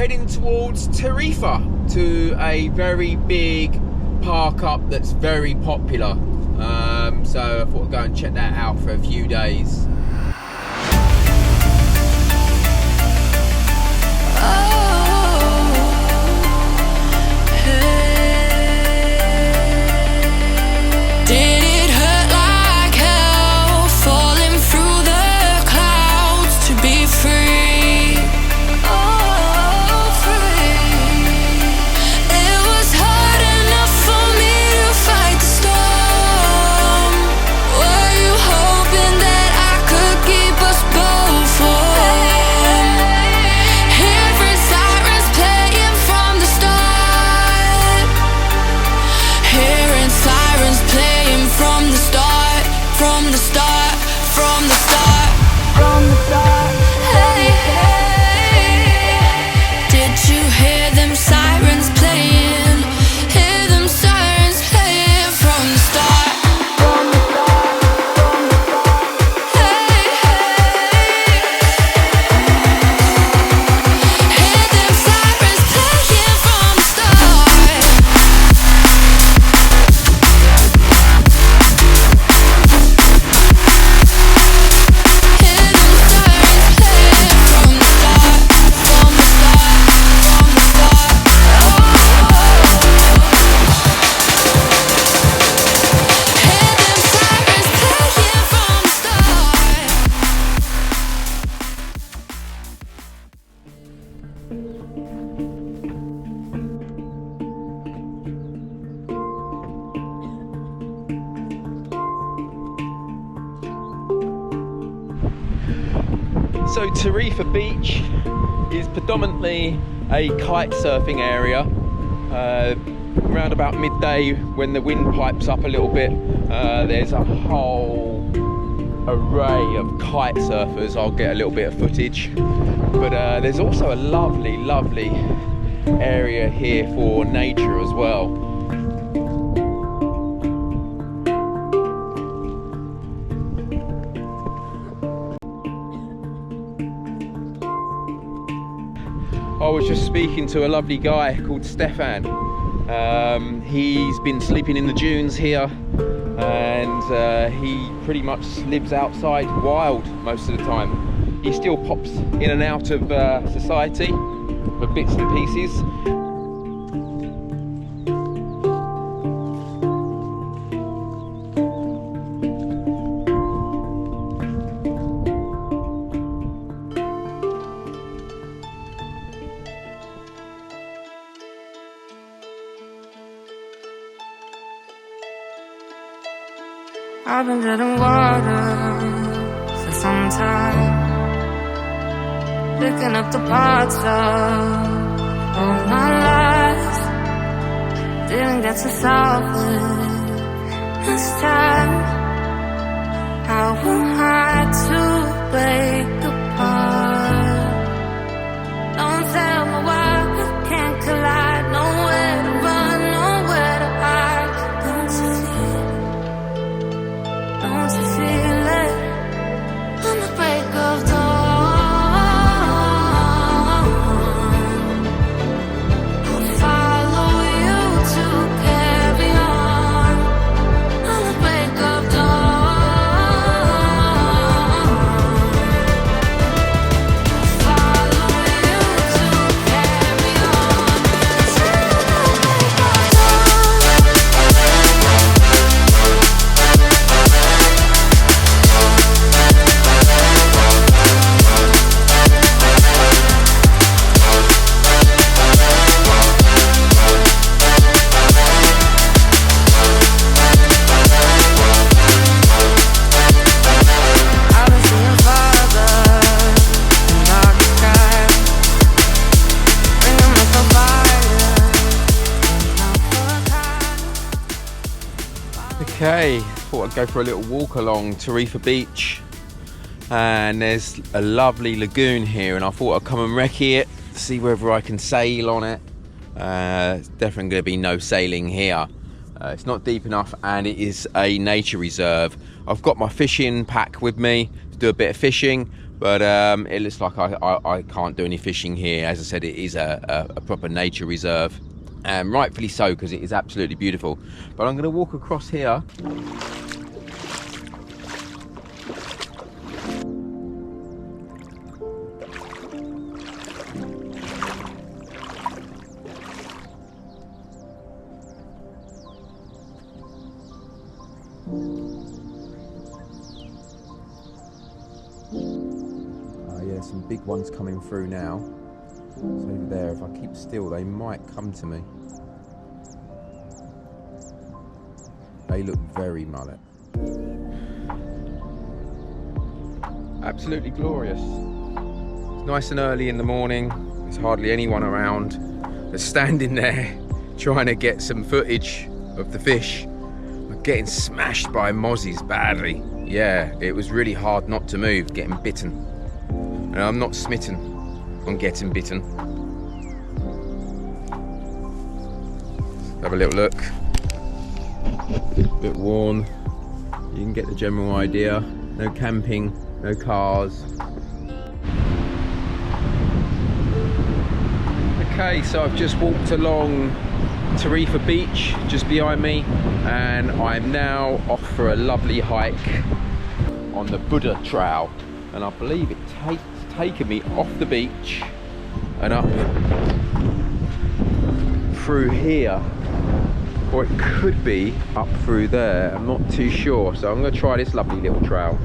heading towards Tarifa, to a very big park up that's very popular. So I thought I'd go and check that out for a few days. So Tarifa Beach is predominantly a kite surfing area. Around about midday, when the wind pipes up a little bit, there's a whole array of kite surfers. I'll get a little bit of footage, but there's also a lovely area here for nature as well. I was just speaking to a lovely guy called Stefan. He's been sleeping in the dunes here, and he pretty much lives outside wild most of the time. He still pops in and out of society for bits and pieces. I've been treading water for some time, picking up the parts of all my life. Didn't get to solve it this time. How am I to break apart? Don't tell me why we can't collide. Nowhere to run, nowhere to hide. Don't you feel it? Don't you feel it? On the break of dawn, I'll follow you to carry on. On the break of dawn, I'll follow you to carry on. Till the break of I've been seeing farther in dark sky, bringing myself fire, Okay, thought I'd go for a little walk along Tarifa Beach, and there's a lovely lagoon here, and I thought I'd come and recce it, see whether I can sail on it. It's definitely going to be no sailing here. It's not deep enough, and it is a nature reserve. I've got my fishing pack with me to do a bit of fishing, but it looks like I can't do any fishing here. As I said, it is a proper nature reserve, and rightfully so, because it is absolutely beautiful. But I'm going to walk across here. Yeah, some big ones coming through now. So over there, if I keep still, they might come to me. They look very mullet. Absolutely glorious. It's nice and early in the morning. There's hardly anyone around. They're standing there trying to get some footage of the fish. I'm getting smashed by mozzies badly. Yeah, it was really hard not to move, getting bitten. And I'm not smitten on getting bitten. Let's have a little look. A bit worn. You can get the general idea. No camping, no cars. Okay, so I've just walked along Tarifa beach just behind me, and I'm now off for a lovely hike on the Buddha Trail, and I believe it takes taken me off the beach and up through here, or it could be up through there. I'm not too sure, so I'm going to try this lovely little trail.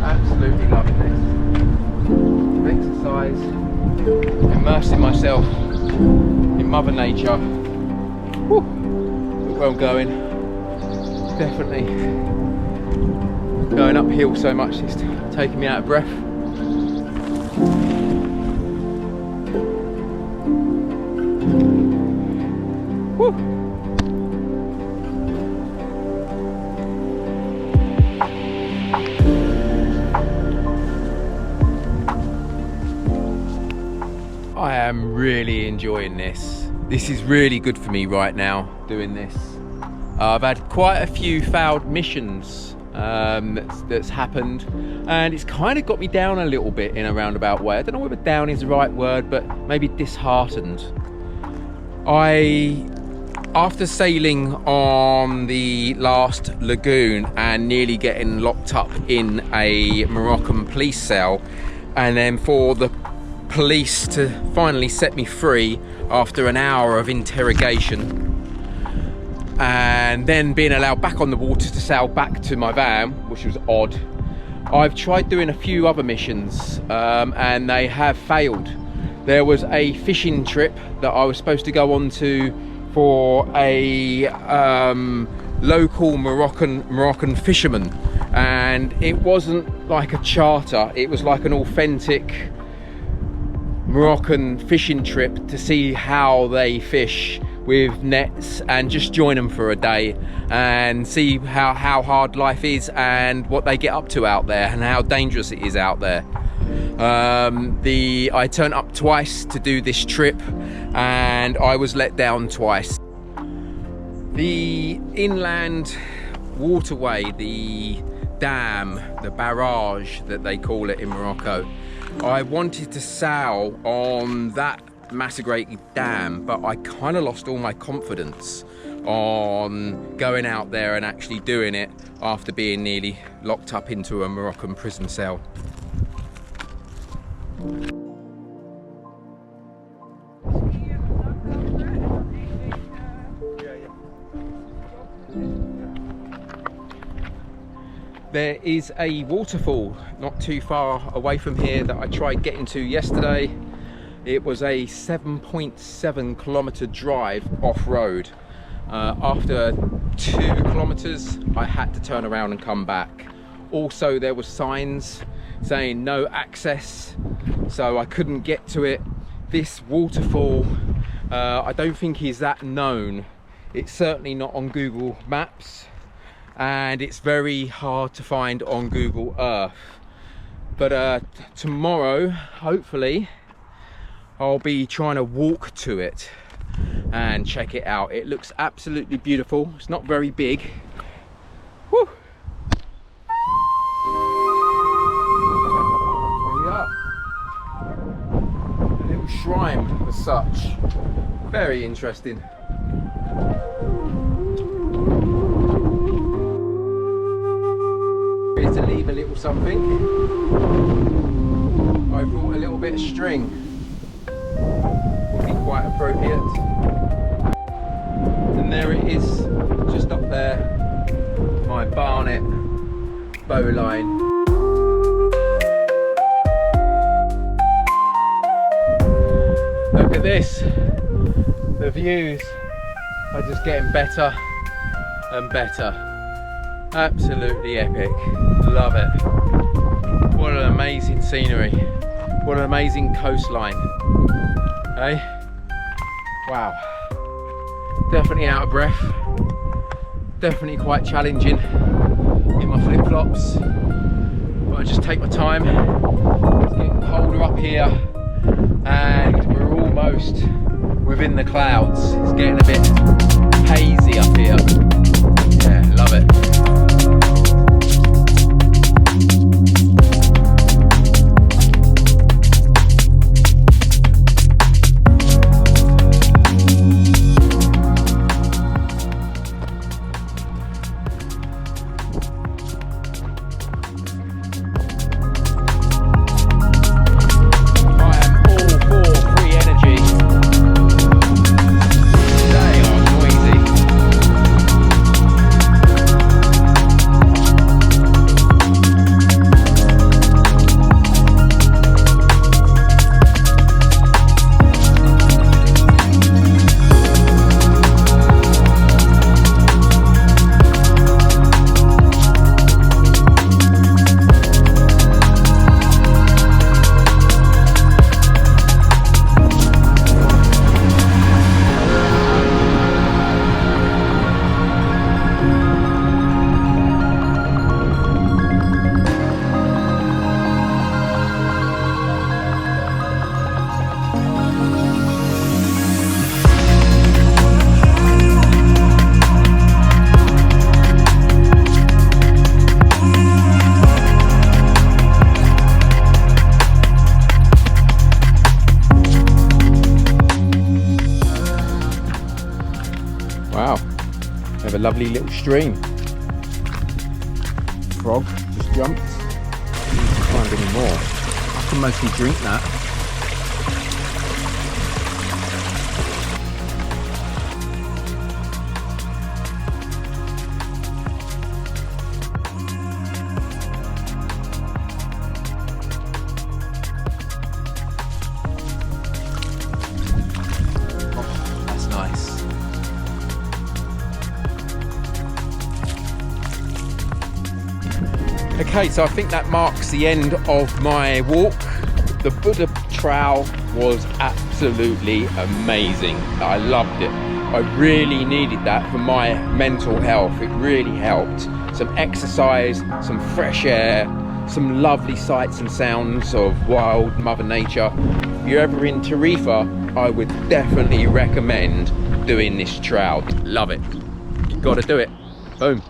Absolutely loving this. Exercise, immersing myself in Mother Nature. Woo. Look where I'm going. Definitely going uphill so much it's taking me out of breath. Woo. I am really enjoying this. This is really good for me right now, doing this. I've had quite a few failed missions that's happened, and it's kind of got me down a little bit in a roundabout way. I don't know whether down is the right word, but maybe disheartened. After sailing on the last lagoon and nearly getting locked up in a Moroccan police cell, and then for the police to finally set me free after an hour of interrogation, and then being allowed back on the water to sail back to my van, which was odd. I've tried doing a few other missions and they have failed. There was a fishing trip that I was supposed to go on to for a local Moroccan fisherman, and it wasn't like a charter, it was like an authentic Moroccan fishing trip to see how they fish with nets and just join them for a day and see how hard life is and what they get up to out there and how dangerous it is out there. I turned up twice to do this trip and I was let down twice. The inland waterway, the dam, the barrage that they call it in Morocco, I wanted to sail on that macerated dam, but I kind of lost all my confidence. on going out there and actually doing it after being nearly locked up into a Moroccan prison cell. There is a waterfall not too far away from here that I tried getting to yesterday. It was a 7.7 kilometer drive off-road. After 2 kilometers, I had to turn around and come back. Also, there were signs saying no access, so I couldn't get to it. This waterfall, I don't think is that known. It's certainly not on Google Maps, and it's very hard to find on Google Earth. But tomorrow, hopefully, I'll be trying to walk to it and check it out. It looks absolutely beautiful. It's not very big. Woo! Here we are. A little shrine as such. Very interesting. To leave a little something, I brought a little bit of string. Would be quite appropriate. And there it is, just up there, my barnet bowline. Look at this, the views are just getting better and better. Absolutely epic, love it. What an amazing scenery, what an amazing coastline, hey? Wow, definitely out of breath, definitely quite challenging in my flip-flops, but I just take my time. It's getting colder up here and we're almost within the clouds. It's getting a bit hazy up here. Yeah, love it. Wow, we have a lovely little stream. Frog just jumped. I need to find any more. I can mostly drink that. Oh, that's nice. Okay, so I think that marks the end of my walk. The Buddha Trail was absolutely amazing. I loved it. I really needed that for my mental health. It really helped. Some exercise, some fresh air, some lovely sights and sounds of wild Mother Nature. If you're ever in Tarifa, I would definitely recommend doing this trail. Love it. You've got to do it. Boom.